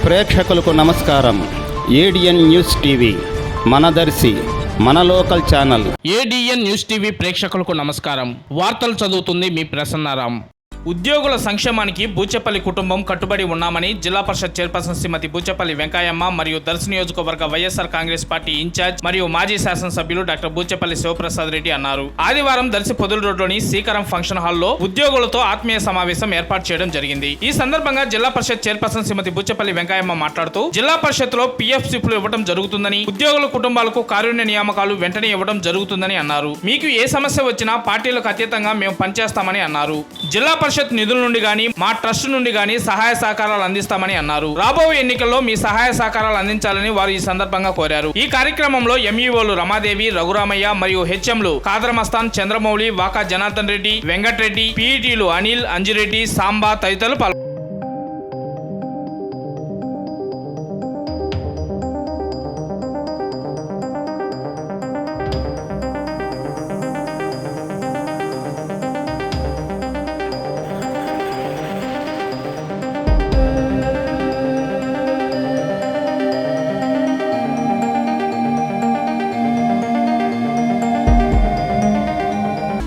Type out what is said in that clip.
ప్రేక్షకులకు నమస్కారం. ADN news TV మనదర్శి మన local channel. ADN news TV ప్రేక్షకులకు నమస్కారం. వార్తలు చదువుతుంది మీ ప్రసన్నారాం. ఉద్యోగుల సంక్షేమానికి బూచేపల్లి కుటుంబం కట్టుబడి ఉన్నామని జిల్లా పరిషత్ చైర్పర్సన్ శ్రీమతి బూచేపల్లి వెంకయ్యమ్మ మరియు దర్శి నియోజకవర్గ వైఎస్ఆర్ కాంగ్రెస్ పార్టీ ఇన్ఛార్జ్ మరియు మాజీ శాసనసభ్యులు డాక్టర్ బూచేపల్లి శివప్రసాద్ రెడ్డి అన్నారు. ఆదివారం దర్శి పొదులు రోడ్లోని శ్రీకరం ఫంక్షన్ హాల్లో ఉద్యోగులతో ఆత్మీయ సమావేశం ఏర్పాటు చేయడం జరిగింది. ఈ సందర్భంగా జిల్లా పరిషత్ చైర్పర్సన్ శ్రీమతి బూచేపల్లి వెంకయ్యమ్మ మాట్లాడుతూ జిల్లా పరిషత్ లో పిఎఫ్ స్లిప్లు ఇవ్వడం జరుగుతుందని, ఉద్యోగుల కుటుంబాలకు కారుణ్య నియామకాలు వెంటనే ఇవ్వడం జరుగుతుందని అన్నారు. మీకు ఏ సమస్య వచ్చినా పార్టీలకు అతీతంగా మేము పనిచేస్తామని అన్నారు. జిల్లా పరిషత్ నిధుల నుండి గాని మా ట్రస్ట్ నుండి గాని సహాయ సహకారాలు అందిస్తామని అన్నారు. రాబోయే ఎన్నికల్లో మీ సహాయ సహకారాలు అందించాలని వారు ఈ సందర్భంగా కోరారు. ఈ కార్యక్రమంలో ఎంఈఓలు రమాదేవి, రఘురామయ్య మరియు హెచ్ఎంలు కాదరమస్తాన్, చంద్రమౌళి, వాకా జనార్దన్ రెడ్డి, వెంకటరెడ్డి, పీఈటీలు అనిల్, అంజిరెడ్డి, సాంబా తదితరులు పాల్గొన్నారు.